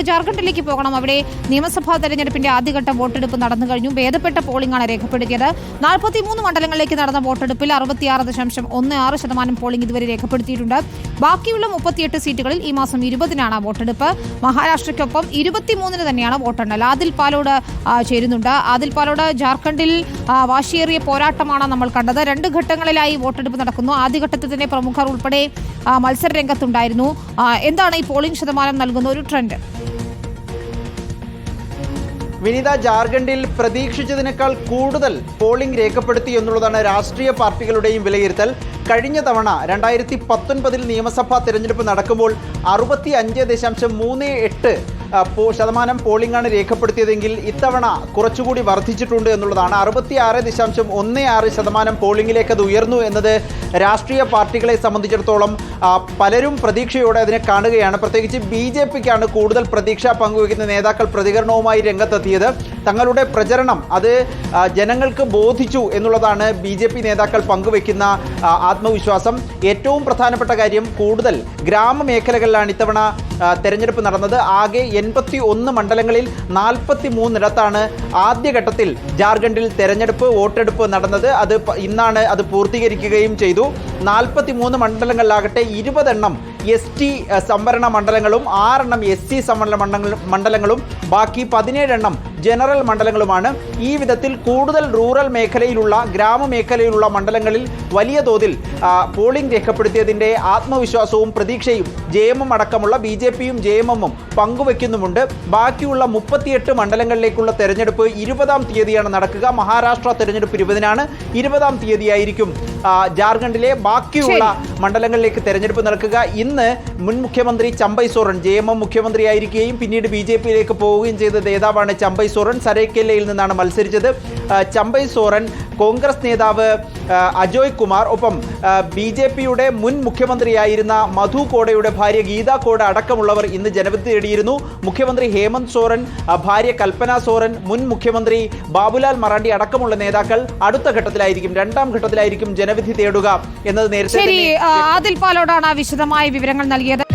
നമുക്ക് ജാർഖണ്ഡിലേക്ക് പോകണം. അവിടെ നിയമസഭാ തെരഞ്ഞെടുപ്പിന്റെ ആദ്യഘട്ട വോട്ടെടുപ്പ് നടന്നു കഴിഞ്ഞു. ഭേദപ്പെട്ട പോളിംഗാണ് രേഖപ്പെടുത്തിയത്. 43 മണ്ഡലങ്ങളിലേക്ക് നടന്ന വോട്ടെടുപ്പിൽ 66.16% പോളിംഗ് ഇതുവരെ രേഖപ്പെടുത്തിയിട്ടുണ്ട്. ബാക്കിയുള്ള 38 സീറ്റുകളിൽ ഈ മാസം 20-നാണ് വോട്ടെടുപ്പ്. മഹാരാഷ്ട്രയ്ക്കൊപ്പം 23-ന് തന്നെയാണ് വോട്ടെണ്ണൽ. ആദിൽ പാലോട് ചേരുന്നുണ്ട്. ആദിൽ പാലോട്, ജാർഖണ്ഡിൽ വാശിയേറിയ പോരാട്ടമാണ് നമ്മൾ കണ്ടത്. 2 ഘട്ടങ്ങളിലായി വോട്ടെടുപ്പ് നടക്കുന്നു. ആദ്യഘട്ടത്തിൽ തന്നെ പ്രമുഖർ ഉൾപ്പെടെ മത്സര രംഗത്തുണ്ടായിരുന്നു. എന്താണ് ഈ പോളിംഗ് ശതമാനം നൽകുന്ന ഒരു ട്രെൻഡ്? വിനീത, ജാർഖണ്ഡിൽ പ്രതീക്ഷിച്ചതിനേക്കാൾ കൂടുതൽ പോളിംഗ് രേഖപ്പെടുത്തി എന്നുള്ളതാണ് രാഷ്ട്രീയ പാർട്ടികളുടെയും വിലയിരുത്തൽ. കഴിഞ്ഞ തവണ 2019 നിയമസഭാ തെരഞ്ഞെടുപ്പ് നടക്കുമ്പോൾ 65.38% പോളിംഗാണ് രേഖപ്പെടുത്തിയതെങ്കിൽ ഇത്തവണ കുറച്ചുകൂടി വർദ്ധിച്ചിട്ടുണ്ട് എന്നുള്ളതാണ്. 66.16% പോളിംഗിലേക്ക് അത് ഉയർന്നു എന്നത് രാഷ്ട്രീയ പാർട്ടികളെ സംബന്ധിച്ചിടത്തോളം പലരും പ്രതീക്ഷയോടെ അതിനെ കാണുകയാണ്. പ്രത്യേകിച്ച് BJPക്കാണ് കൂടുതൽ പ്രതീക്ഷ പങ്കുവയ്ക്കുന്ന നേതാക്കൾ പ്രതികരണവുമായി രംഗത്തെത്തിയത്. തങ്ങളുടെ പ്രചരണം അത് ജനങ്ങൾക്ക് ബോധിച്ചു എന്നുള്ളതാണ് BJP നേതാക്കൾ പങ്കുവയ്ക്കുന്ന ആത്മവിശ്വാസം. ഏറ്റവും പ്രധാനപ്പെട്ട കാര്യം, കൂടുതൽ ഗ്രാമമേഖലകളിലാണ് ഇത്തവണ തെരഞ്ഞെടുപ്പ് നടന്നത്. ആകെ 81 മണ്ഡലങ്ങളിൽ 43-ഇടത്താണ് ആദ്യഘട്ടത്തിൽ ജാർഖണ്ഡിൽ വോട്ടെടുപ്പ് നടന്നത്. ഇന്നാണ് അത് പൂർത്തീകരിക്കുകയും ചെയ്തു. 43 മണ്ഡലങ്ങളിലാകട്ടെ 20 ST സംവരണ മണ്ഡലങ്ങളും 6 SC സംവരണ മണ്ഡലങ്ങളും ബാക്കി 17 ജനറൽ മണ്ഡലങ്ങളുമാണ്. ഈ വിധത്തിൽ കൂടുതൽ റൂറൽ മേഖലയിലുള്ള ഗ്രാമമേഖലയിലുള്ള മണ്ഡലങ്ങളിൽ വലിയ തോതിൽ പോളിംഗ് രേഖപ്പെടുത്തിയതിൻ്റെ ആത്മവിശ്വാസവും പ്രതീക്ഷയും JMM അടക്കമുള്ള BJPയും JMMഉം പങ്കുവെക്കുന്നുമുണ്ട്. ബാക്കിയുള്ള 38 മണ്ഡലങ്ങളിലേക്കുള്ള തെരഞ്ഞെടുപ്പ് 20-ാം തീയതിയാണ് നടക്കുക. മഹാരാഷ്ട്ര തെരഞ്ഞെടുപ്പ് 20-നാണ്. 20-ാം തീയതിയായിരിക്കും ജാർഖണ്ഡിലെ ബാക്കിയുള്ള മണ്ഡലങ്ങളിലേക്ക് തെരഞ്ഞെടുപ്പ് നടക്കുക. ഇന്ന് മുൻ മുഖ്യമന്ത്രി ചമ്പൈ സോറൻ JMM മുഖ്യമന്ത്രിയായിരിക്കുകയും പിന്നീട് BJPയിലേക്ക് പോവുകയും ചെയ്ത നേതാവാണ് ചമ്പൈ സോറൻ. സരൈക്കേലയിൽ നിന്നാണ് മത്സരിച്ചത്. ചമ്പൈ സോറൻ, കോൺഗ്രസ് നേതാവ് അജോയ് കുമാർ, ഒപ്പം BJPയുടെ മുൻ മുഖ്യമന്ത്രിയായിരുന്ന മധു കോടയുടെ ഭാര്യ ഗീത കോട അടക്കമുള്ളവർ ഇന്ന് ജനവിധി തേടിയിരുന്നു. മുഖ്യമന്ത്രി ഹേമന്ത് സോറൻ, ഭാര്യ കൽപ്പന സോറൻ, മുൻ മുഖ്യമന്ത്രി ബാബുലാൽ മറാണ്ടി അടക്കമുള്ള നേതാക്കൾ അടുത്ത ഘട്ടത്തിലായിരിക്കും, 2-ാം ഘട്ടത്തിലായിരിക്കും ജനവിധി തേടുക എന്നത് നേരത്തെ ആദിൽ പാലോടാണ് വിശദമായ വിവരങ്ങൾ നൽകിയത്.